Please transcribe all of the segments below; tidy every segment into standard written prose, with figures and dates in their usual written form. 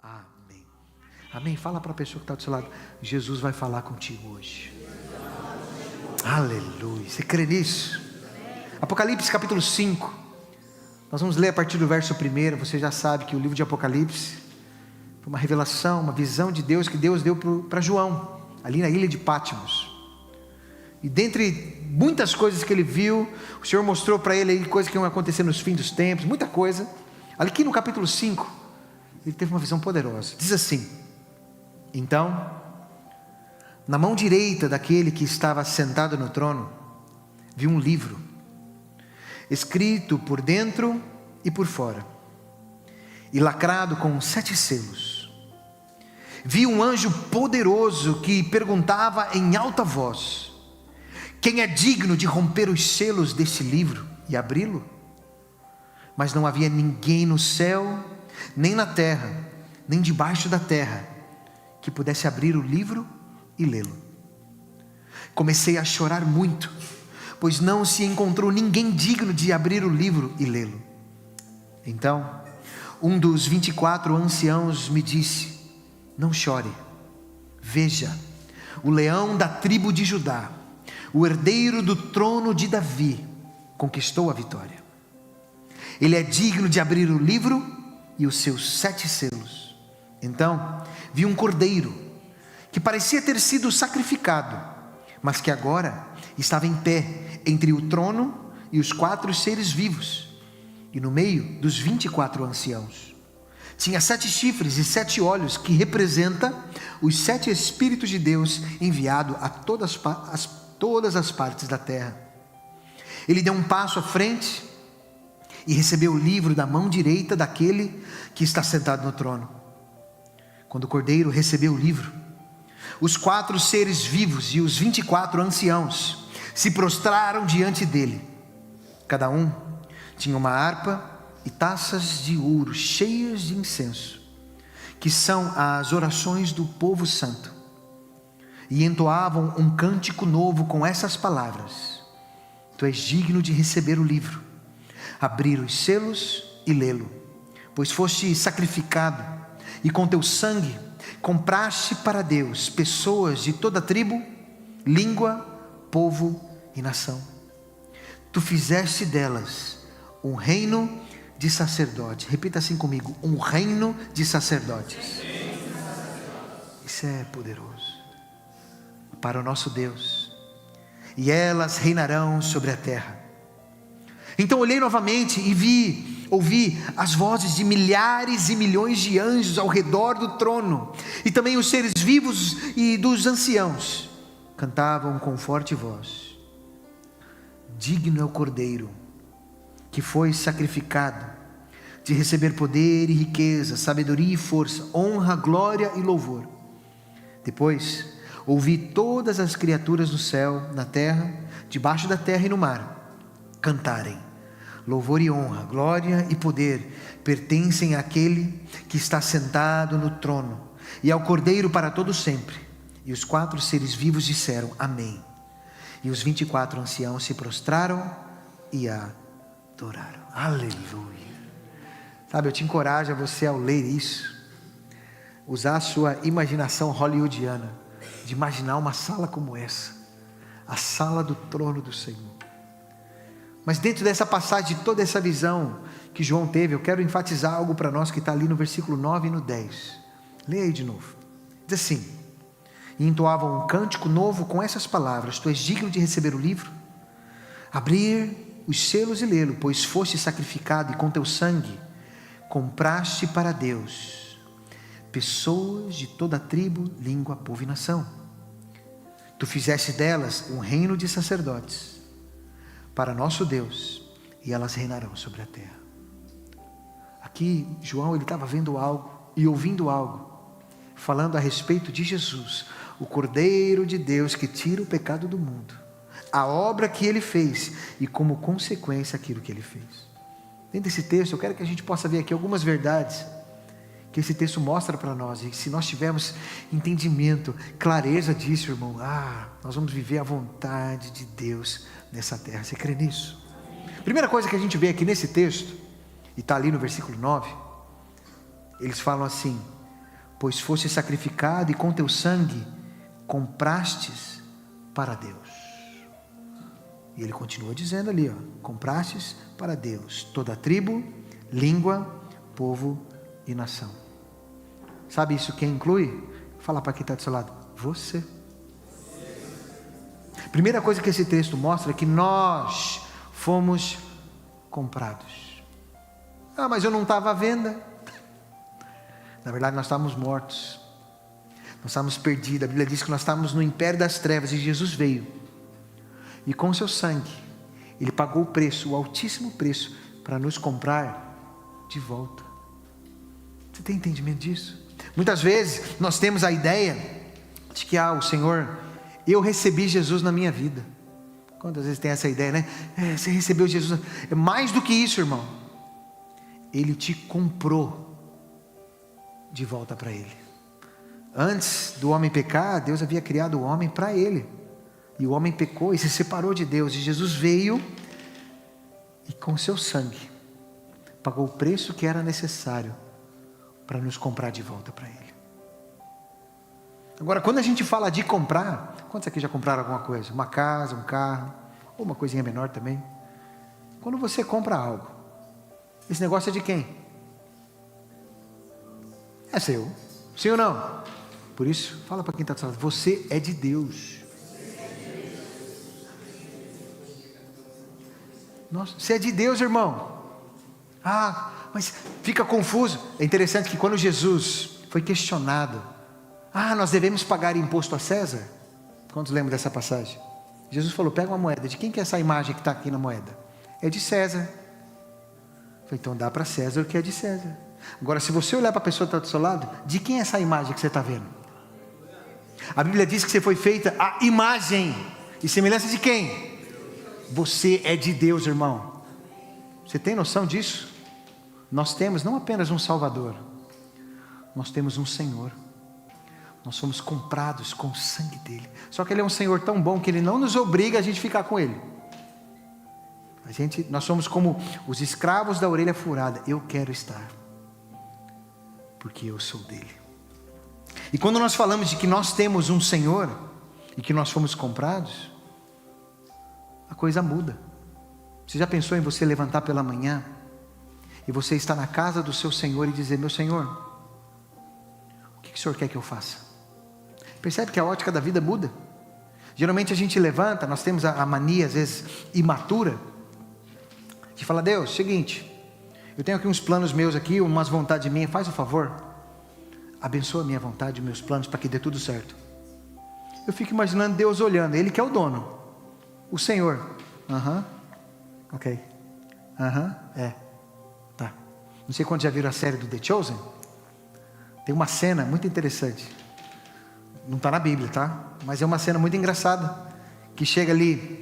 Amém. Amém. Fala para a pessoa que está do seu lado: Jesus vai falar contigo hoje. Aleluia. Você crê nisso? Apocalipse capítulo 5. Nós vamos ler a partir do verso 1. Você já sabe que o livro de Apocalipse foi uma revelação, uma visão de Deus que Deus deu para João, ali na ilha de Patmos. E dentre muitas coisas que ele viu, o Senhor mostrou para ele aí coisas que iam acontecer nos fins dos tempos, muita coisa. Aqui no capítulo 5, ele teve uma visão poderosa. Diz assim: então, na mão direita daquele que estava sentado no trono, vi um livro, escrito por dentro e por fora, e lacrado com 7 selos. Vi um anjo poderoso que perguntava em alta voz: quem é digno de romper os selos desse livro e abri-lo? Mas não havia ninguém no céu, nem na terra, nem debaixo da terra, que pudesse abrir o livro e lê-lo. Comecei a chorar muito, pois não se encontrou ninguém digno de abrir o livro e lê-lo. Então, um dos 24 anciãos me disse: não chore, veja, o leão da tribo de Judá, o herdeiro do trono de Davi, conquistou a vitória. Ele é digno de abrir o livro e os seus 7 selos. Então vi um cordeiro que parecia ter sido sacrificado, mas que agora estava em pé entre o trono e os 4 seres vivos, e no meio dos 24 anciãos. Tinha 7 chifres e 7 olhos, que representa os 7 Espíritos de Deus enviado a todas as partes da terra. Ele deu um passo à frente e recebeu o livro da mão direita daquele que está sentado no trono. Quando o cordeiro recebeu o livro, os 4 seres vivos e os 24 anciãos se prostraram diante dele. Cada um tinha uma harpa e taças de ouro cheias de incenso, que são as orações do povo santo, e entoavam um cântico novo com essas palavras: tu és digno de receber o livro, abrir os selos e lê-lo, pois foste sacrificado, e com teu sangue compraste para Deus pessoas de toda tribo, língua, povo e nação. Tu fizeste delas um reino de sacerdotes. Repita assim comigo: um reino de sacerdotes. Isso é poderoso para o nosso Deus. E elas reinarão sobre a terra. Então olhei novamente e ouvi as vozes de milhares e milhões de anjos ao redor do trono, e também os seres vivos e dos anciãos cantavam com forte voz: digno é o cordeiro que foi sacrificado de receber poder e riqueza, sabedoria e força, honra, glória e louvor. Depois ouvi todas as criaturas no céu, na terra, debaixo da terra e no mar cantarem: louvor e honra, glória e poder pertencem àquele que está sentado no trono e ao Cordeiro para todo sempre. E os 4 seres vivos disseram: amém. E os 24 anciãos se prostraram e adoraram. Aleluia. Sabe, eu te encorajo a você, ao ler isso, usar a sua imaginação hollywoodiana, de imaginar uma sala como essa, a sala do trono do Senhor. Mas dentro dessa passagem, de toda essa visão que João teve, eu quero enfatizar algo para nós que está ali no versículo 9 e no 10. Leia aí de novo. Diz assim: e entoavam um cântico novo com essas palavras: tu és digno de receber o livro, abrir os selos e lê-lo, pois foste sacrificado, e com teu sangue compraste para Deus pessoas de toda tribo, língua, povo e nação. Tu fizeste delas um reino de sacerdotes para nosso Deus, e elas reinarão sobre a terra. Aqui João, ele estava vendo algo e ouvindo algo, falando a respeito de Jesus, o Cordeiro de Deus que tira o pecado do mundo, a obra que ele fez e como consequência aquilo que ele fez. Dentro desse texto eu quero que a gente possa ver aqui algumas verdades que esse texto mostra para nós, e se nós tivermos entendimento, clareza disso, irmão, nós vamos viver a vontade de Deus nessa terra. Você crê nisso? Primeira coisa que a gente vê aqui nesse texto, e está ali no versículo 9, eles falam assim: pois foste sacrificado e com teu sangue comprastes para Deus. E ele continua dizendo ali, comprastes para Deus toda tribo, língua, povo e nação. Sabe isso quem inclui? Fala para quem está do seu lado, você. Primeira coisa que esse texto mostra é que nós fomos comprados. Mas eu não estava à venda. Na verdade nós estávamos mortos, nós estávamos perdidos. A Bíblia diz que nós estávamos no império das trevas e Jesus veio, e com seu sangue Ele pagou o preço, o altíssimo preço, para nos comprar de volta. Você tem entendimento disso? Muitas vezes nós temos a ideia de que o Senhor, eu recebi Jesus na minha vida. Quantas vezes tem essa ideia, né? Você recebeu Jesus. É mais do que isso, irmão. Ele te comprou de volta para Ele. Antes do homem pecar, Deus havia criado o homem para Ele, e o homem pecou e se separou de Deus, e Jesus veio e com seu sangue pagou o preço que era necessário para nos comprar de volta para Ele. Agora, quando a gente fala de comprar, quantos aqui já compraram alguma coisa? Uma casa, um carro, ou uma coisinha menor também? Quando você compra algo, esse negócio é de quem? É seu, sim ou não? Por isso, fala para quem está do seu lado, você é de Deus. Nossa, você é de Deus, irmão. Mas fica confuso. É interessante que quando Jesus foi questionado, nós devemos pagar imposto a César? Quantos lembram dessa passagem? Jesus falou, pega uma moeda, de quem que é essa imagem que está aqui na moeda? É de César. Falei, então dá para César o que é de César. Agora, se você olhar para a pessoa que está do seu lado, de quem é essa imagem que você está vendo? A Bíblia diz que você foi feita a imagem e semelhança de quem? Você é de Deus, irmão. Você tem noção disso? Nós temos não apenas um Salvador, nós temos um Senhor. Nós somos comprados com o sangue dele. Só que Ele é um Senhor tão bom que Ele não nos obriga a gente ficar com Ele. Nós somos como os escravos da orelha furada. Eu quero estar, porque eu sou dele. E quando nós falamos de que nós temos um Senhor e que nós fomos comprados, a coisa muda. Você já pensou em você levantar pela manhã e você estar na casa do seu Senhor e dizer, meu Senhor, o que o Senhor quer que eu faça? Percebe que a ótica da vida muda? Geralmente a gente levanta, nós temos a mania às vezes imatura de falar, Deus, seguinte, eu tenho aqui uns planos meus aqui, umas vontades minhas, faz o favor, abençoa a minha vontade, os meus planos para que dê tudo certo. Eu fico imaginando Deus olhando, Ele que é o dono, o Senhor, ok, tá. Não sei quantos já viram a série do The Chosen. Tem uma cena muito interessante, não está na Bíblia, tá? Mas é uma cena muito engraçada, que chega ali,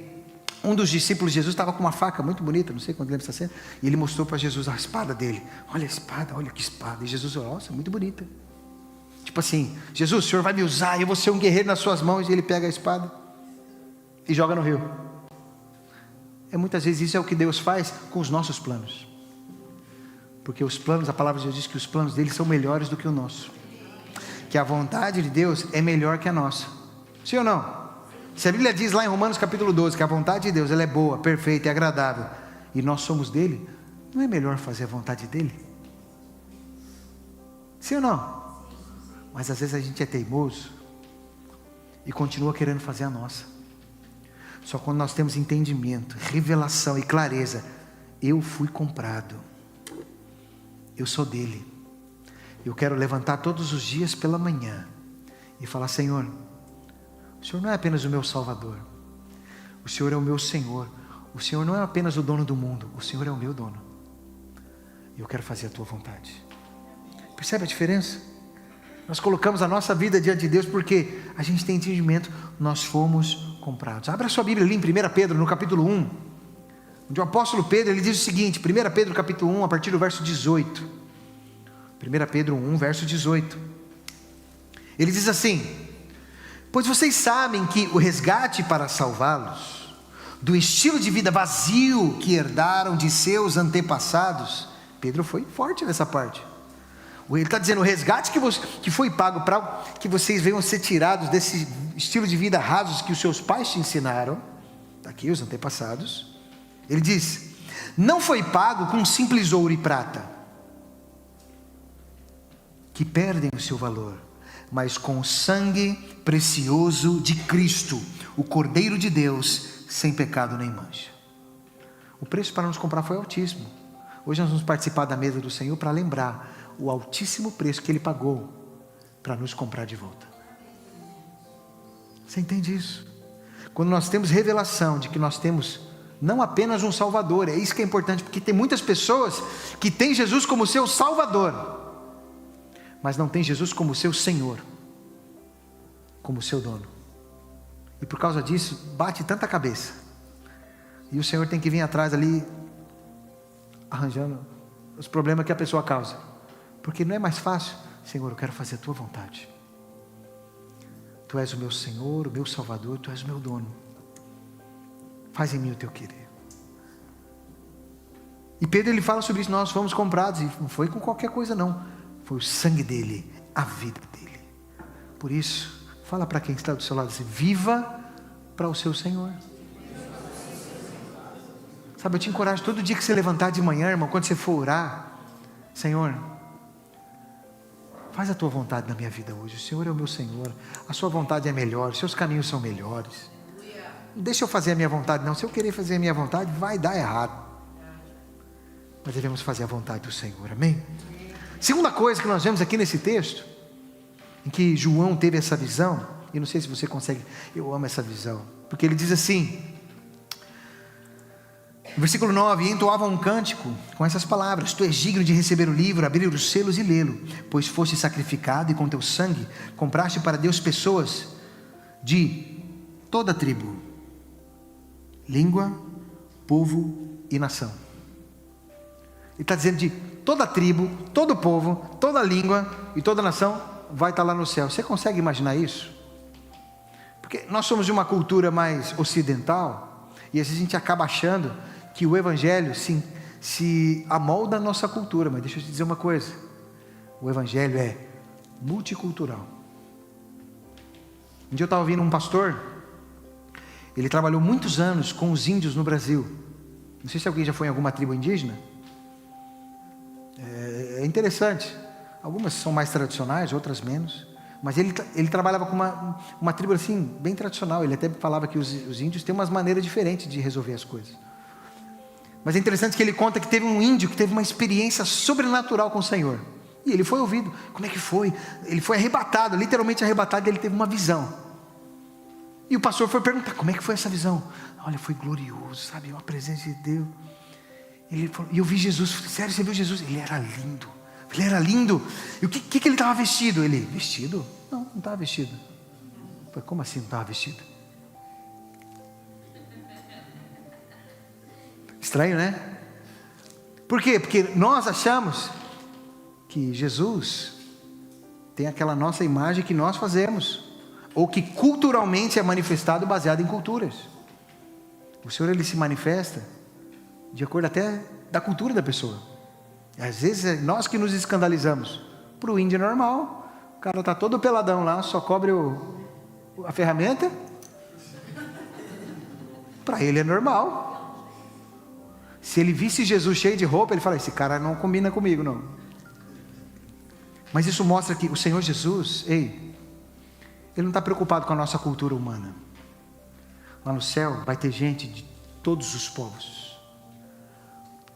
um dos discípulos de Jesus estava com uma faca muito bonita, não sei quando lembra essa cena, e ele mostrou para Jesus a espada dele. Olha a espada, olha que espada. E Jesus falou, nossa, muito bonita. Tipo assim, Jesus, o Senhor vai me usar, eu vou ser um guerreiro nas suas mãos. E ele pega a espada e joga no rio. Muitas vezes isso é o que Deus faz com os nossos planos, porque os planos, a palavra de Deus diz que os planos dele são melhores do que o nosso, que a vontade de Deus é melhor que a nossa. Sim ou não? Se a Bíblia diz lá em Romanos capítulo 12 que a vontade de Deus ela é boa, perfeita e agradável, e nós somos dele, não é melhor fazer a vontade dele? Sim ou não? Mas às vezes a gente é teimoso e continua querendo fazer a nossa. Só quando nós temos entendimento, revelação e clareza, eu fui comprado, eu sou dele, eu quero levantar todos os dias pela manhã e falar, Senhor, o Senhor não é apenas o meu Salvador, o Senhor é o meu Senhor, o Senhor não é apenas o dono do mundo, o Senhor é o meu dono, eu quero fazer a tua vontade. Percebe a diferença? Nós colocamos a nossa vida diante de Deus porque a gente tem entendimento, nós fomos comprados. Abra sua Bíblia ali em 1 Pedro, no capítulo 1, onde o apóstolo Pedro, ele diz o seguinte, 1 Pedro capítulo 1, a partir do verso 18, 1 Pedro 1, verso 18, ele diz assim, pois vocês sabem que o resgate para salvá-los, do estilo de vida vazio que herdaram de seus antepassados, Pedro foi forte nessa parte, Ele está dizendo, o resgate que foi pago para que vocês venham ser tirados desse estilo de vida rasos que os seus pais te ensinaram, está aqui os antepassados. Ele diz, não foi pago com simples ouro e prata, que perdem o seu valor, mas com o sangue precioso de Cristo, o Cordeiro de Deus, sem pecado nem mancha. O preço para nos comprar foi altíssimo. Hoje nós vamos participar da mesa do Senhor para lembrar o altíssimo preço que Ele pagou para nos comprar de volta. Você entende isso? Quando nós temos revelação de que nós temos não apenas um Salvador, é isso que é importante, porque tem muitas pessoas que têm Jesus como seu Salvador, mas não tem Jesus como seu Senhor, como seu dono. E por causa disso, bate tanta cabeça. E o Senhor tem que vir atrás ali, arranjando os problemas que a pessoa causa. Porque não é mais fácil? Senhor, eu quero fazer a tua vontade. Tu és o meu Senhor, o meu Salvador, tu és o meu dono. Faz em mim o teu querer. E Pedro, ele fala sobre isso, nós fomos comprados, e não foi com qualquer coisa não. Foi o sangue dele, a vida dele. Por isso, fala para quem está do seu lado assim, viva para o seu Senhor. Sabe, eu te encorajo todo dia que você levantar de manhã, irmão, quando você for orar, Senhor, faz a tua vontade na minha vida hoje. O Senhor é o meu Senhor, a sua vontade é melhor, os seus caminhos são melhores. Não deixa eu fazer a minha vontade não, se eu querer fazer a minha vontade vai dar errado. Mas devemos fazer a vontade do Senhor, amém? Segunda coisa que nós vemos aqui nesse texto, em que João teve essa visão, e não sei se você consegue, eu amo essa visão, porque ele diz assim, versículo 9, e entoava um cântico com essas palavras, tu és digno de receber o livro, abrir os selos e lê-lo, pois foste sacrificado e com teu sangue compraste para Deus pessoas de toda tribo, língua, povo e nação. Ele está dizendo de toda tribo, todo povo, toda língua e toda nação vai estar lá no céu. Você consegue imaginar isso? Porque nós somos de uma cultura mais ocidental, e às vezes a gente acaba achando que o Evangelho se amolda à nossa cultura, mas deixa eu te dizer uma coisa, o Evangelho é multicultural. Um dia eu estava ouvindo um pastor, ele trabalhou muitos anos com os índios no Brasil, não sei se alguém já foi em alguma tribo indígena, é interessante, algumas são mais tradicionais, outras menos, mas ele trabalhava com uma tribo assim, bem tradicional, ele até falava que os índios têm umas maneiras diferentes de resolver as coisas. Mas é interessante que ele conta que teve um índio que teve uma experiência sobrenatural com o Senhor. E ele foi ouvido. Como é que foi? Ele foi arrebatado, literalmente arrebatado, e ele teve uma visão. E o pastor foi perguntar, como é que foi essa visão? Olha, foi glorioso, sabe? A presença de Deus. Ele falou, e eu vi Jesus. Sério, você viu Jesus? Ele era lindo. Ele era lindo. E o que ele estava vestido? Ele, vestido? Não estava vestido. Eu falei, como assim não estava vestido? Estranho, né? Por quê? Porque nós achamos que Jesus tem aquela nossa imagem que nós fazemos, ou que culturalmente é manifestado baseado em culturas. O Senhor, ele se manifesta de acordo até da cultura da pessoa. E às vezes é nós que nos escandalizamos. Para o índio é normal, o cara está todo peladão lá, só cobre a ferramenta. Para ele é normal. Se ele visse Jesus cheio de roupa, ele fala, esse cara não combina comigo não. Mas isso mostra que o Senhor Jesus, ele não está preocupado com a nossa cultura humana. Lá no céu vai ter gente de todos os povos,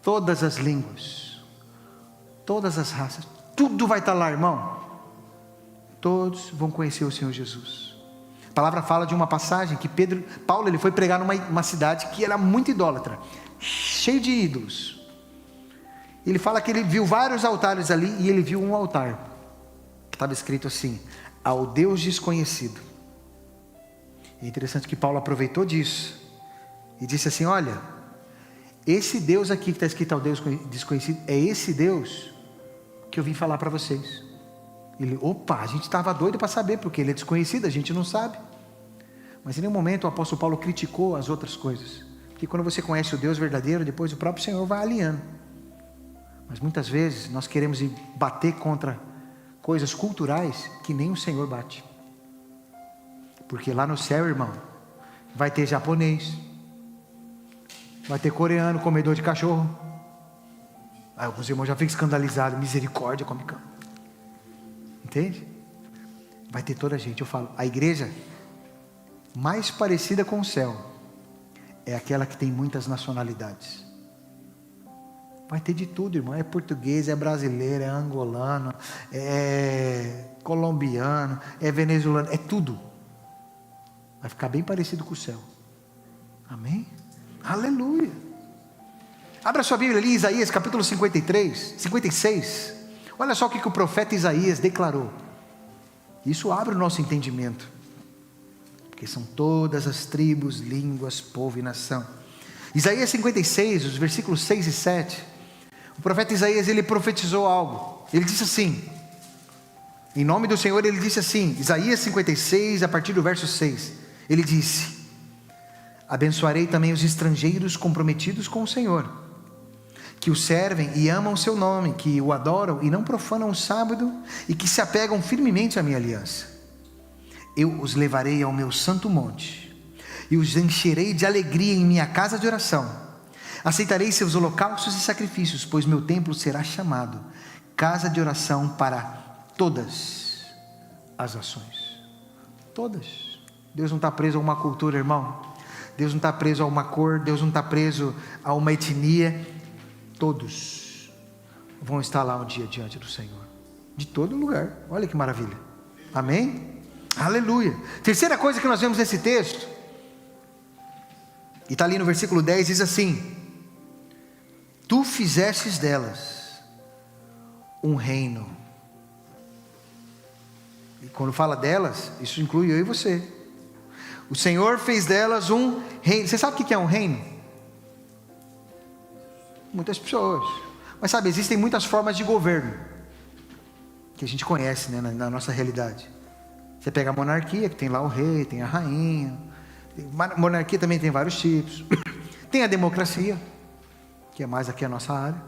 todas as línguas, todas as raças, tudo vai estar lá, irmão. Todos vão conhecer o Senhor Jesus. A palavra fala de uma passagem que Paulo ele foi pregar numa cidade que era muito idólatra, cheio de ídolos. Ele fala que ele viu vários altares ali, e ele viu um altar que estava escrito assim, ao Deus desconhecido. É interessante que Paulo aproveitou disso e disse assim, olha, esse Deus aqui que está escrito ao Deus desconhecido, é esse Deus que eu vim falar para vocês. Ele, opa, a gente estava doido para saber, porque ele é desconhecido, a gente não sabe. Mas em nenhum momento o apóstolo Paulo criticou as outras coisas, porque quando você conhece o Deus verdadeiro, depois o próprio Senhor vai alinhando. Mas muitas vezes nós queremos ir bater contra coisas culturais que nem o Senhor bate. Porque lá no céu, irmão, vai ter japonês, vai ter coreano, comedor de cachorro. Aí alguns irmãos já ficam escandalizados, misericórdia, come cão. Entende? Vai ter toda a gente. Eu falo, a igreja mais parecida com o céu é aquela que tem muitas nacionalidades. Vai ter de tudo, irmão. É português, é brasileiro, é angolano, é colombiano, é venezuelano, é tudo. Vai ficar bem parecido com o céu. Amém? Aleluia. Abra sua Bíblia ali, Isaías capítulo 56. Olha só o que o profeta Isaías declarou. Isso abre o nosso entendimento. Porque são todas as tribos, línguas, povo e nação. Isaías 56, os versículos 6 e 7. O profeta Isaías, ele profetizou algo. Ele disse assim, em nome do Senhor, ele disse assim, Isaías 56, a partir do verso 6. Ele disse: abençoarei também os estrangeiros comprometidos com o Senhor, que o servem e amam o seu nome, que o adoram e não profanam o sábado, e que se apegam firmemente à minha aliança. Eu os levarei ao meu santo monte, e os encherei de alegria em minha casa de oração. Aceitarei seus holocaustos e sacrifícios, pois meu templo será chamado casa de oração para todas as nações. Todas. Deus não está preso a uma cultura, irmão. Deus não está preso a uma cor. Deus não está preso a uma etnia. Todos vão estar lá um dia diante do Senhor, de todo lugar. Olha que maravilha. Amém? Aleluia. Terceira coisa que nós vemos nesse texto, e está ali no versículo 10, diz assim: tu fizestes delas um reino. E quando fala delas, isso inclui eu e você. O Senhor fez delas um reino. Você sabe o que é um reino? Muitas pessoas. Mas sabe, existem muitas formas de governo que a gente conhece, né, na nossa realidade. Você pega a monarquia, que tem lá o rei, tem a rainha. Monarquia também tem vários tipos. Tem a democracia, que é mais aqui a nossa área.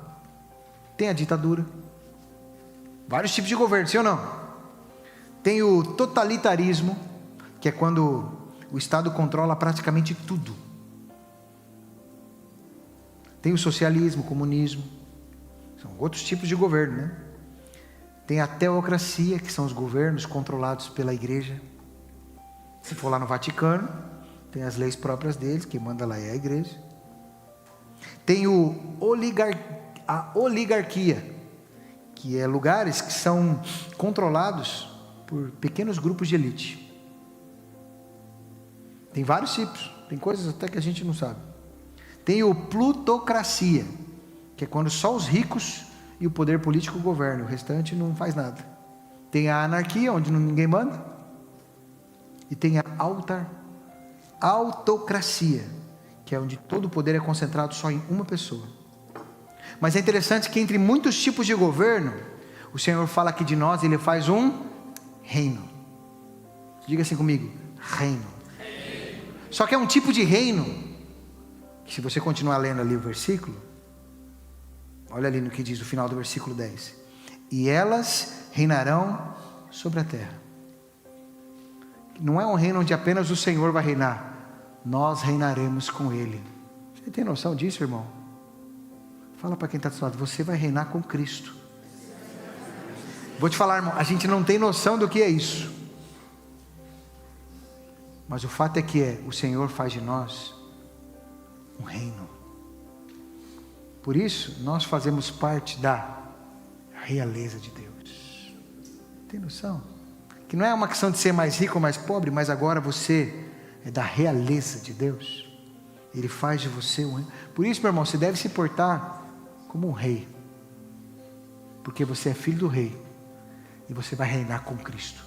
Tem a ditadura. Vários tipos de governo, sim ou não? Tem o totalitarismo, que é quando o Estado controla praticamente tudo. Tem o socialismo, o comunismo. São outros tipos de governo, né? Tem a teocracia, que são os governos controlados pela igreja. Se for lá no Vaticano, tem as leis próprias deles, quem manda lá é a igreja. Tem a oligarquia, que é lugares que são controlados por pequenos grupos de elite. Tem vários tipos, tem coisas até que a gente não sabe. Tem o plutocracia, que é quando só os ricos e o poder político governam, o restante não faz nada. Tem a anarquia, onde ninguém manda. E tem a autocracia, que é onde todo o poder é concentrado só em uma pessoa. Mas é interessante que entre muitos tipos de governo, o Senhor fala aqui de nós, Ele faz um reino. Diga assim comigo: reino. Só que é um tipo de reino, que se você continuar lendo ali o versículo, olha ali no que diz o final do versículo 10. E elas reinarão sobre a terra. Não é um reino onde apenas o Senhor vai reinar. Nós reinaremos com Ele. Você tem noção disso, irmão? Fala para quem está do seu lado: você vai reinar com Cristo. Vou te falar, irmão, a gente não tem noção do que é isso. Mas o fato é que o Senhor faz de nós um reino. Por isso, nós fazemos parte da realeza de Deus. Tem noção? Que não é uma questão de ser mais rico ou mais pobre, mas agora você é da realeza de Deus. Ele faz de você um rei. Por isso, meu irmão, você deve se portar como um rei, porque você é filho do rei, e você vai reinar com Cristo.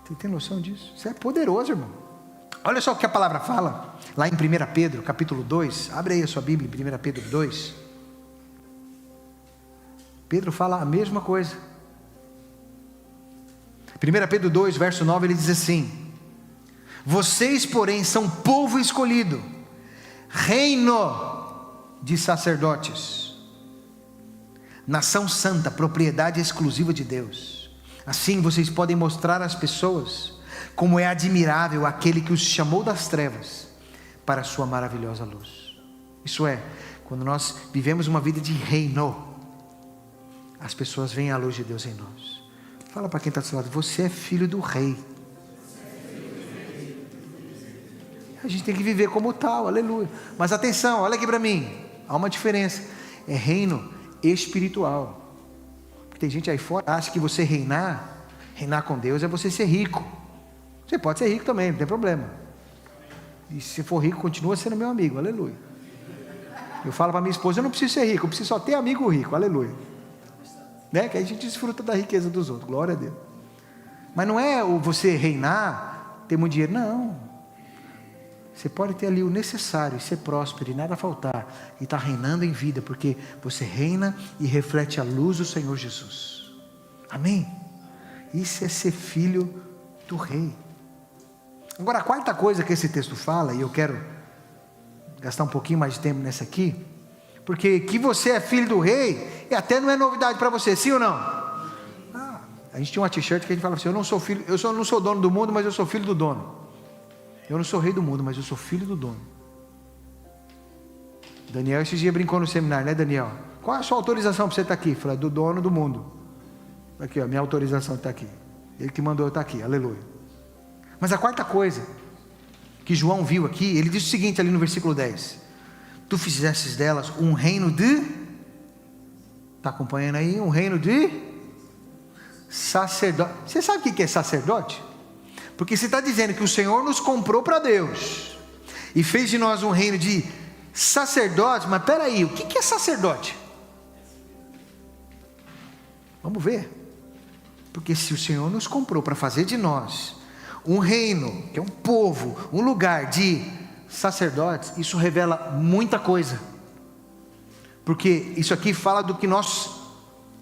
Você tem noção disso? Você é poderoso, irmão. Olha só o que a palavra fala, lá em 1 Pedro, capítulo 2, abre aí a sua Bíblia, em 1 Pedro 2, Pedro fala a mesma coisa. 1 Pedro 2, verso 9, ele diz assim: vocês, porém, são povo escolhido, reino de sacerdotes, nação santa, propriedade exclusiva de Deus. Assim vocês podem mostrar às pessoas como é admirável aquele que os chamou das trevas para a sua maravilhosa luz. Isso é, quando nós vivemos uma vida de reino, as pessoas veem a luz de Deus em nós. Fala para quem está do seu lado: você é filho do rei. A gente tem que viver como tal, aleluia. Mas atenção, olha aqui para mim, há uma diferença. É reino espiritual. Porque tem gente aí fora que acha que você reinar com Deus é você ser rico. Você pode ser rico também, não tem problema. E se for rico, continua sendo meu amigo, aleluia. Eu falo para minha esposa: eu não preciso ser rico, eu preciso só ter amigo rico, aleluia. Né? Que aí a gente desfruta da riqueza dos outros, glória a Deus. Mas não é você reinar, ter muito dinheiro, não. Você pode ter ali o necessário e ser próspero e nada faltar, e estar reinando em vida, porque você reina e reflete a luz do Senhor Jesus. Amém? Isso é ser filho do rei. Agora, a quarta coisa que esse texto fala, e eu quero gastar um pouquinho mais de tempo nessa aqui, porque que você é filho do rei, e até não é novidade para você, sim ou não? A gente tinha uma t-shirt que a gente falava assim: eu não sou filho, não sou dono do mundo, mas eu sou filho do dono. Eu não sou rei do mundo, mas eu sou filho do dono. Daniel esses dias brincou no seminário, né, Daniel? Qual é a sua autorização para você estar aqui? Falei: do dono do mundo. Aqui, ó, minha autorização está aqui. Ele que mandou eu estar aqui, aleluia. Mas a quarta coisa que João viu aqui, ele diz o seguinte ali no versículo 10: tu fizestes delas um reino de, está acompanhando aí? Um reino de sacerdote. Você sabe o que é sacerdote? Porque você está dizendo que o Senhor nos comprou para Deus e fez de nós um reino de sacerdotes. Mas espera aí, o que é sacerdote? Vamos ver. Porque se o Senhor nos comprou para fazer de nós um reino, que é um povo, um lugar de sacerdotes, isso revela muita coisa. Porque isso aqui fala do que nós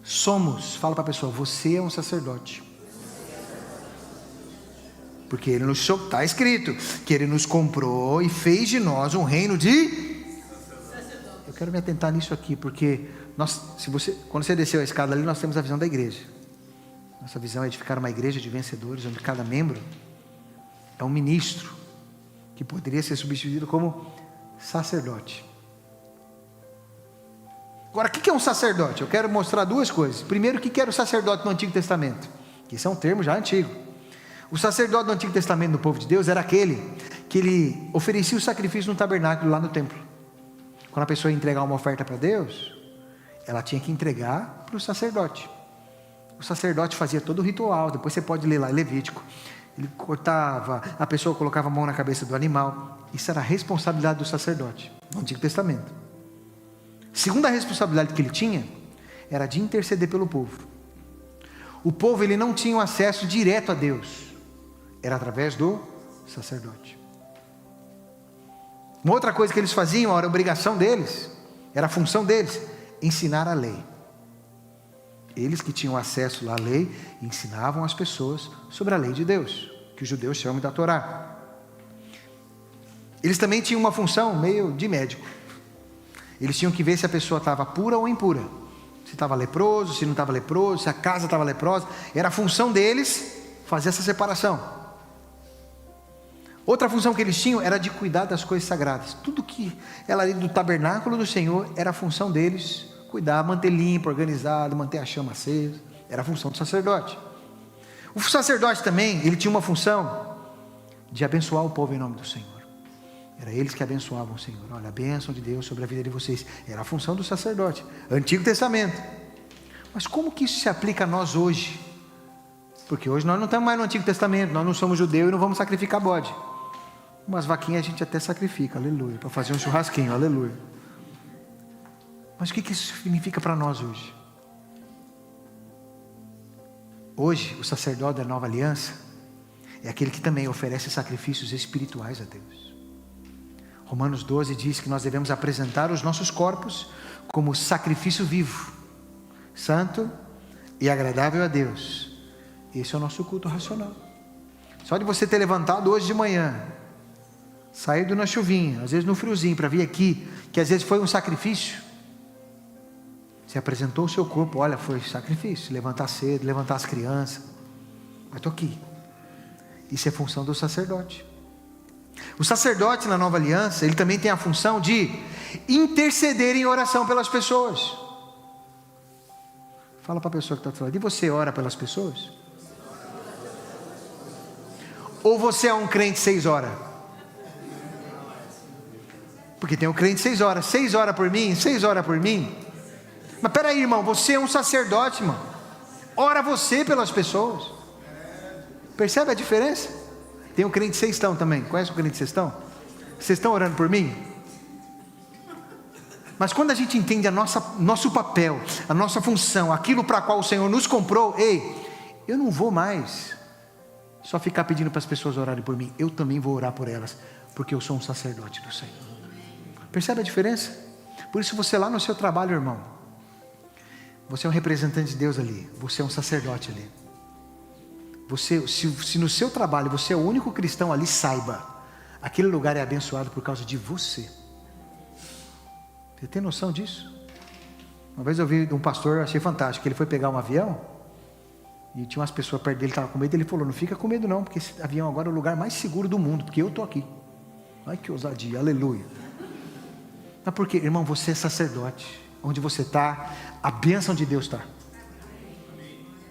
somos. Fala para a pessoa: você é um sacerdote. Porque Ele nos, está escrito que Ele nos comprou e fez de nós um reino de... Eu quero me atentar nisso aqui, porque quando você desceu a escada ali, nós temos a visão da igreja. Nossa visão é de ficar uma igreja de vencedores, onde cada membro é um ministro, que poderia ser substituído como sacerdote. Agora, o que é um sacerdote? Eu quero mostrar duas coisas. Primeiro, o que era o sacerdote no Antigo Testamento? Esse é um termo já antigo. O sacerdote do Antigo Testamento do povo de Deus era aquele que ele oferecia o sacrifício no tabernáculo lá no templo. Quando a pessoa ia entregar uma oferta para Deus, ela tinha que entregar para o sacerdote. O sacerdote fazia todo o ritual. Depois você pode ler lá, Levítico. Ele cortava, a pessoa colocava a mão na cabeça do animal. Isso era a responsabilidade do sacerdote no Antigo Testamento. Segunda responsabilidade que ele tinha era de interceder pelo povo. O povo, ele não tinha um acesso direto a Deus, era através do sacerdote. Uma outra coisa que eles faziam, era a obrigação deles, era a função deles, ensinar a lei. Eles que tinham acesso à lei, ensinavam as pessoas sobre a lei de Deus, que os judeus chamam da Torá. Eles também tinham uma função meio de médico. Eles tinham que ver se a pessoa estava pura ou impura, se estava leproso, se não estava leproso, se a casa estava leprosa. Era a função deles fazer essa separação. Outra função que eles tinham era de cuidar das coisas sagradas. Tudo que era ali do tabernáculo do Senhor, era a função deles cuidar, manter limpo, organizado, manter a chama acesa. Era a função do sacerdote. O sacerdote também, ele tinha uma função de abençoar o povo em nome do Senhor. Era eles que abençoavam o Senhor. Olha, a bênção de Deus sobre a vida de vocês. Era a função do sacerdote, Antigo Testamento. Mas como que isso se aplica a nós hoje? Porque hoje nós não estamos mais no Antigo Testamento, nós não somos judeus e não vamos sacrificar bode. Umas vaquinhas a gente até sacrifica, aleluia, para fazer um churrasquinho, aleluia. Mas o que isso significa para nós hoje? Hoje, o sacerdote da nova aliança é aquele que também oferece sacrifícios espirituais a Deus. Romanos 12 diz que nós devemos apresentar os nossos corpos como sacrifício vivo, santo e agradável a Deus. Esse é o nosso culto racional. Só de você ter levantado hoje de manhã, saído na chuvinha, às vezes no friozinho, para vir aqui, que às vezes foi um sacrifício, Você apresentou o seu corpo, olha, foi sacrifício, levantar cedo, levantar as crianças, mas estou aqui. Isso é função do sacerdote. O sacerdote na nova aliança, ele também tem a função de interceder em oração pelas pessoas. Fala para a pessoa que está falando, e você ora pelas pessoas? Ou você é um crente 6 horas? Porque tem um crente 6 horas, 6 horas por mim, 6 horas por mim. Mas peraí, irmão, você é um sacerdote, irmão. Ora você pelas pessoas. Percebe a diferença? Tem um crente sextão também. Conhece o crente sextão? Vocês estão orando por mim? Mas quando a gente entende nosso papel, a nossa função, aquilo para qual o Senhor nos comprou, ei, eu não vou mais só ficar pedindo para as pessoas orarem por mim. Eu também vou orar por elas, porque eu sou um sacerdote do Senhor. Percebe a diferença? Por isso você lá no seu trabalho, irmão, você é um representante de Deus ali. Você é um sacerdote ali. Você, se no seu trabalho você é o único cristão ali, saiba, aquele lugar é abençoado por causa de você. Você tem noção disso? Uma vez eu vi um pastor, achei fantástico. Ele foi pegar um avião e tinha umas pessoas perto dele, estava com medo. Ele falou, não fica com medo não, porque esse avião agora é o lugar mais seguro do mundo, porque eu estou aqui. Ai que ousadia, aleluia. Mas por quê? Irmão, você é sacerdote. Onde você está, a bênção de Deus está.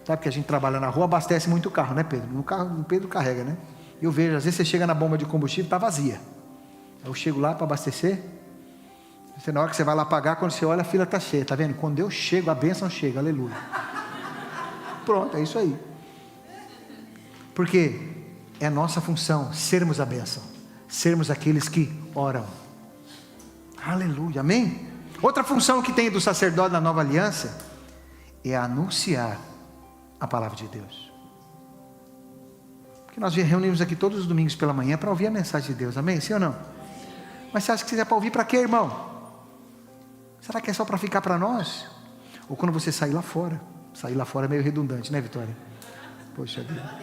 Sabe que a gente trabalha na rua, abastece muito carro, né, Pedro? No carro, o Pedro carrega, né? Eu vejo, às vezes você chega na bomba de combustível, está vazia. Aí eu chego lá para abastecer. Você, na hora que você vai lá pagar, quando você olha, a fila está cheia, tá vendo? Quando eu chego, a bênção chega, aleluia. Pronto, é isso aí. Porque é nossa função sermos a bênção, sermos aqueles que oram. Aleluia, amém? Outra função que tem do sacerdote na nova aliança é anunciar a palavra de Deus. Porque nós reunimos aqui todos os domingos pela manhã para ouvir a mensagem de Deus, amém? Sim ou não? Mas você acha que é para ouvir para quê, irmão? Será que é só para ficar para nós? Ou quando você sair lá fora? Sair lá fora é meio redundante, né, Vitória? Poxa vida.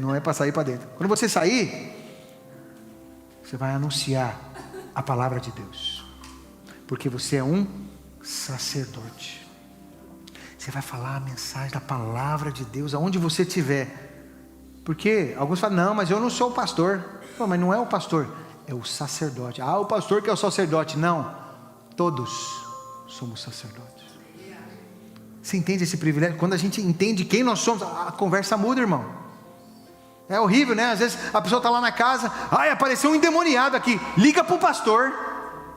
Não é para sair para dentro. Quando você sair, você vai anunciar a palavra de Deus. Porque você é um sacerdote. Você vai falar a mensagem da palavra de Deus aonde você estiver. Porque alguns falam, não, mas eu não sou o pastor. Não, mas não é o pastor, é o sacerdote. Ah, o pastor que é o sacerdote. Não, todos somos sacerdotes. Você entende esse privilégio? Quando a gente entende quem nós somos, a conversa muda, irmão. É horrível, né? Às vezes a pessoa está lá na casa, ai, apareceu um endemoniado aqui, liga para o pastor.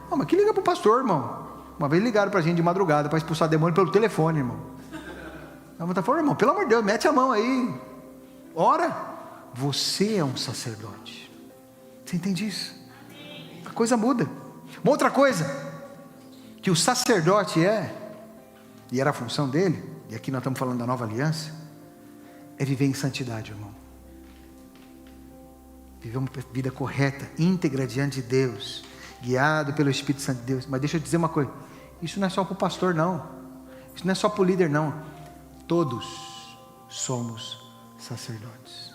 Não, mas que liga para o pastor, irmão? Uma vez ligaram para a gente de madrugada para expulsar demônio pelo telefone, irmão. Eu estava falando, irmão, pelo amor de Deus, mete a mão aí, ora. Você é um sacerdote. Você entende isso? A coisa muda. Uma outra coisa que o sacerdote e era a função dele, e aqui nós estamos falando da nova aliança, é viver em santidade, irmão. Viver uma vida correta, íntegra diante de Deus, guiado pelo Espírito Santo de Deus. Mas deixa eu dizer uma coisa, isso não é só para o pastor não, isso não é só para o líder não, todos somos sacerdotes.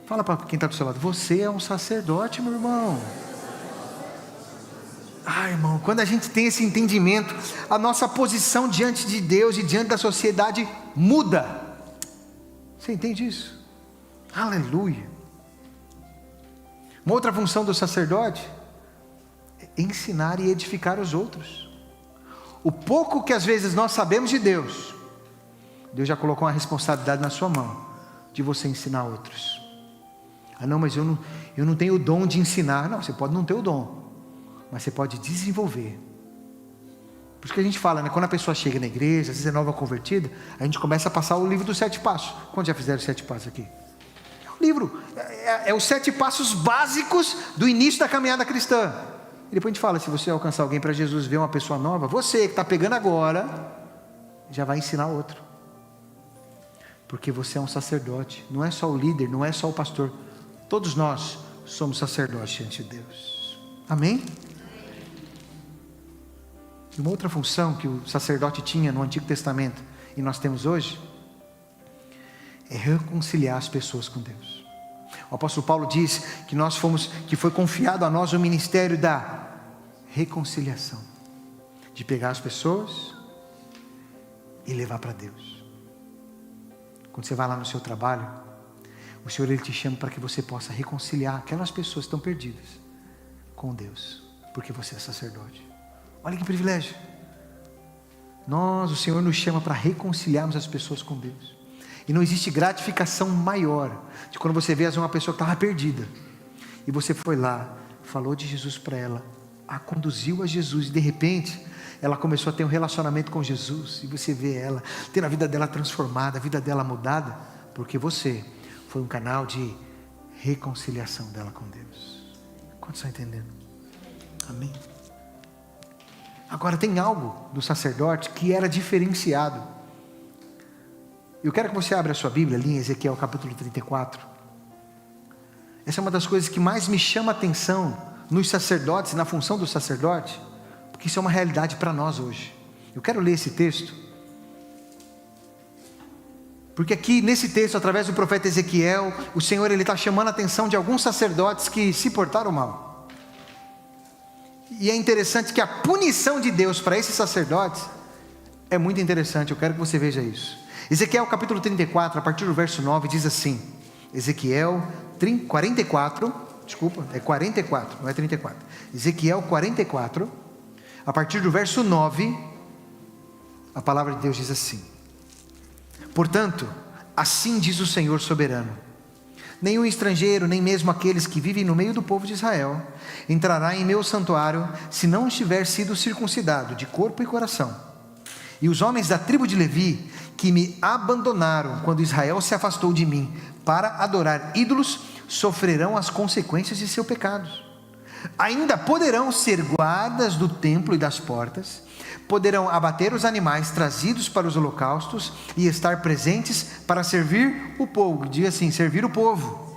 Fala para quem está do seu lado, você é um sacerdote, meu irmão. Ah, irmão, quando a gente tem esse entendimento, a nossa posição diante de Deus e diante da sociedade muda. Você entende isso? Aleluia. Uma outra função do sacerdote é ensinar e edificar os outros. O pouco que às vezes nós sabemos de Deus, Deus já colocou uma responsabilidade na sua mão, de você ensinar outros. Ah não, mas eu não tenho o dom de ensinar. Não, você pode não ter o dom, mas você pode desenvolver. Por isso que a gente fala, né? Quando a pessoa chega na igreja, às vezes é nova convertida, a gente começa a passar o livro dos 7 passos. Quantos já fizeram os 7 passos aqui? O livro é os 7 passos básicos do início da caminhada cristã. E depois a gente fala, se você alcançar alguém para Jesus, ver uma pessoa nova, você que está pegando agora, já vai ensinar outro. Porque você é um sacerdote, não é só o líder, não é só o pastor. Todos nós somos sacerdotes diante de Deus. Amém? E uma outra função que o sacerdote tinha no Antigo Testamento, e nós temos hoje, é reconciliar as pessoas com Deus. O apóstolo Paulo diz que foi confiado a nós o ministério da reconciliação, de pegar as pessoas e levar para Deus. Quando você vai lá no seu trabalho, o Senhor Ele te chama para que você possa reconciliar aquelas pessoas que estão perdidas com Deus, porque você é sacerdote. Olha que privilégio. O Senhor nos chama para reconciliarmos as pessoas com Deus. E não existe gratificação maior de quando você vê uma pessoa que estava perdida e você foi lá, falou de Jesus para ela, a conduziu a Jesus, e de repente ela começou a ter um relacionamento com Jesus, e você vê ela tendo a vida dela transformada, a vida dela mudada, porque você foi um canal de reconciliação dela com Deus. Quantos estão entendendo? Amém? Agora tem algo do sacerdote que era diferenciado. Eu quero que você abra a sua Bíblia ali em Ezequiel capítulo 34. Essa é uma das coisas que mais me chama a atenção nos sacerdotes, na função do sacerdote, porque isso é uma realidade para nós hoje. Eu quero ler esse texto, porque aqui nesse texto, através do profeta Ezequiel, o Senhor ele está chamando a atenção de alguns sacerdotes que se portaram mal. E é interessante que a punição de Deus para esses sacerdotes é muito interessante. Eu quero que você veja isso. Ezequiel capítulo 34, a partir do verso 9, diz assim. Ezequiel 44, desculpa, é 44, não é 34. Ezequiel 44, a partir do verso 9, a palavra de Deus diz assim: portanto, assim diz o Senhor soberano: nenhum estrangeiro, nem mesmo aqueles que vivem no meio do povo de Israel, entrará em meu santuário, se não tiver sido circuncidado de corpo e coração. E os homens da tribo de Levi, que me abandonaram quando Israel se afastou de mim para adorar ídolos, sofrerão as consequências de seus pecados. Ainda poderão ser guardas do templo e das portas, poderão abater os animais trazidos para os holocaustos e estar presentes para servir o povo. Diga assim: servir o povo.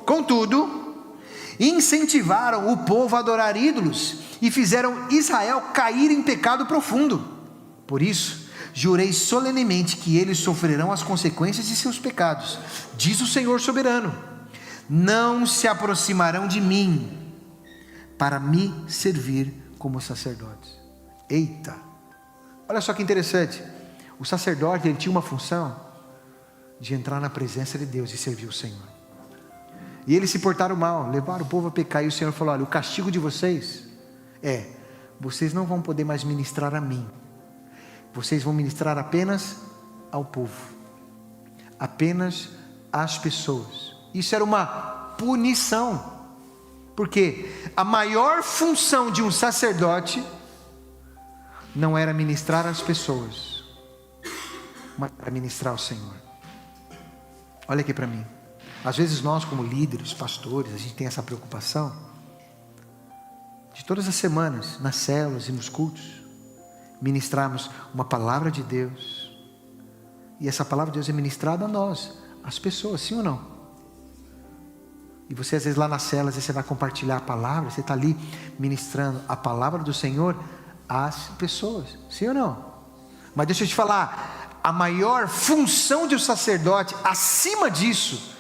Contudo, incentivaram o povo a adorar ídolos e fizeram Israel cair em pecado profundo. Por isso, jurei solenemente que eles sofrerão as consequências de seus pecados, diz o Senhor soberano: não se aproximarão de mim para me servir como sacerdotes. Eita, olha só que interessante. O sacerdote, ele tinha uma função de entrar na presença de Deus e servir o Senhor. E eles se portaram mal, levaram o povo a pecar, e o Senhor falou: olha, o castigo de vocês é, vocês não vão poder mais ministrar a mim, vocês vão ministrar apenas ao povo, apenas às pessoas. Isso era uma punição, porque a maior função de um sacerdote não era ministrar às pessoas, mas era ministrar ao Senhor. Olha aqui para mim. Às vezes nós, como líderes, pastores, a gente tem essa preocupação de todas as semanas, nas células e nos cultos, ministrarmos uma palavra de Deus, e essa palavra de Deus é ministrada a nós, às pessoas, sim ou não? E você às vezes lá nas células, você vai compartilhar a palavra, você está ali ministrando a palavra do Senhor às pessoas, sim ou não? Mas deixa eu te falar, a maior função de um sacerdote, acima disso,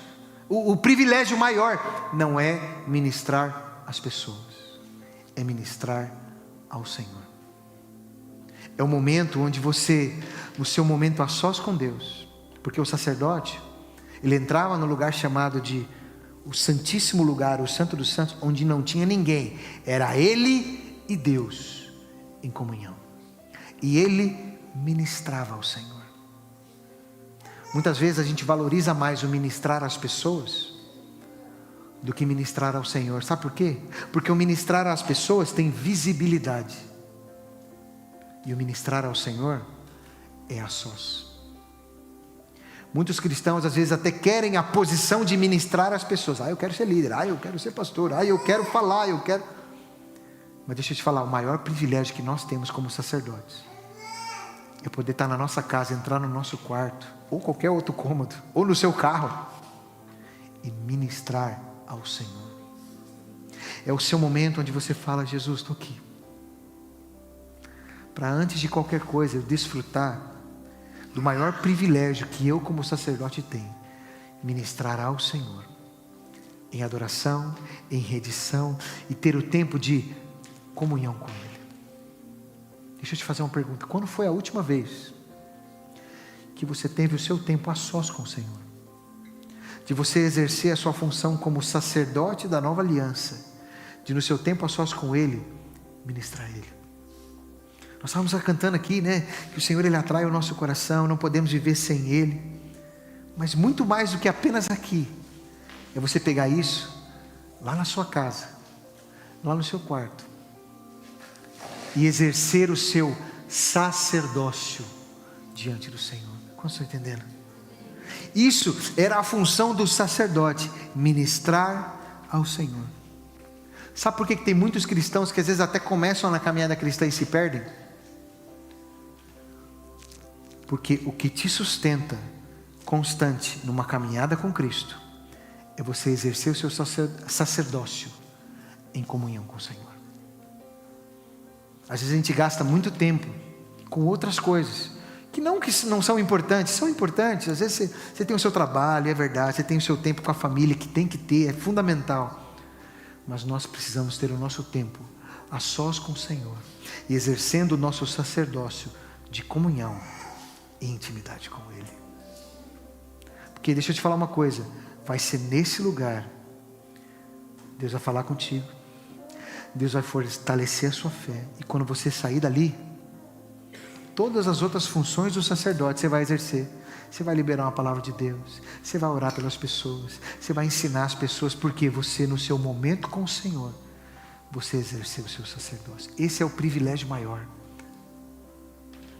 o privilégio maior, não é ministrar às pessoas, é ministrar ao Senhor. É o momento onde você, no seu momento a sós com Deus, porque o sacerdote, ele entrava no lugar chamado de o Santíssimo Lugar, o Santo dos Santos, onde não tinha ninguém, era ele e Deus em comunhão, e ele ministrava ao Senhor. Muitas vezes a gente valoriza mais o ministrar às pessoas do que ministrar ao Senhor. Sabe por quê? Porque o ministrar às pessoas tem visibilidade, e o ministrar ao Senhor é a sós. Muitos cristãos às vezes até querem a posição de ministrar às pessoas. Eu quero ser líder, eu quero ser pastor, eu quero falar, eu quero... Mas deixa eu te falar, o maior privilégio que nós temos como sacerdotes é poder estar na nossa casa, entrar no nosso quarto, ou qualquer outro cômodo, ou no seu carro, e ministrar ao Senhor. É o seu momento onde você fala: Jesus, estou aqui, para antes de qualquer coisa eu desfrutar do maior privilégio que eu como sacerdote tenho, ministrar ao Senhor, em adoração, em rendição, e ter o tempo de comunhão com Ele. Deixa eu te fazer uma pergunta: quando foi a última vez que você teve o seu tempo a sós com o Senhor, de você exercer a sua função como sacerdote da nova aliança, de no seu tempo a sós com Ele, ministrar Ele. Nós estávamos cantando aqui, né, que o Senhor Ele atrai o nosso coração, não podemos viver sem Ele, mas muito mais do que apenas aqui, é você pegar isso lá na sua casa, lá no seu quarto, e exercer o seu sacerdócio diante do Senhor. Como estão entendendo? Isso era a função do sacerdote, ministrar ao Senhor. Sabe por que tem muitos cristãos que às vezes até começam na caminhada cristã e se perdem? Porque o que te sustenta constante numa caminhada com Cristo é você exercer o seu sacerdócio em comunhão com o Senhor. Às vezes a gente gasta muito tempo com outras coisas que não são importantes, são importantes. Às vezes você tem o seu trabalho, é verdade, você tem o seu tempo com a família, que tem que ter, é fundamental, mas nós precisamos ter o nosso tempo a sós com o Senhor, e exercendo o nosso sacerdócio de comunhão e intimidade com Ele. Porque deixa eu te falar uma coisa, vai ser nesse lugar, Deus vai falar contigo, Deus vai fortalecer a sua fé, e quando você sair dali, todas as outras funções do sacerdote você vai exercer. Você vai liberar uma palavra de Deus, você vai orar pelas pessoas, você vai ensinar as pessoas, porque você, no seu momento com o Senhor, você exerceu o seu sacerdócio. Esse é o privilégio maior.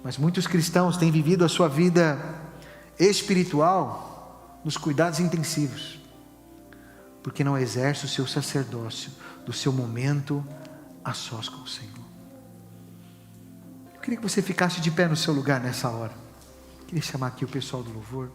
Mas muitos cristãos têm vivido a sua vida espiritual nos cuidados intensivos, porque não exerce o seu sacerdócio do seu momento a sós com o Senhor. Eu queria que você ficasse de pé no seu lugar nessa hora. Queria chamar aqui o pessoal do louvor.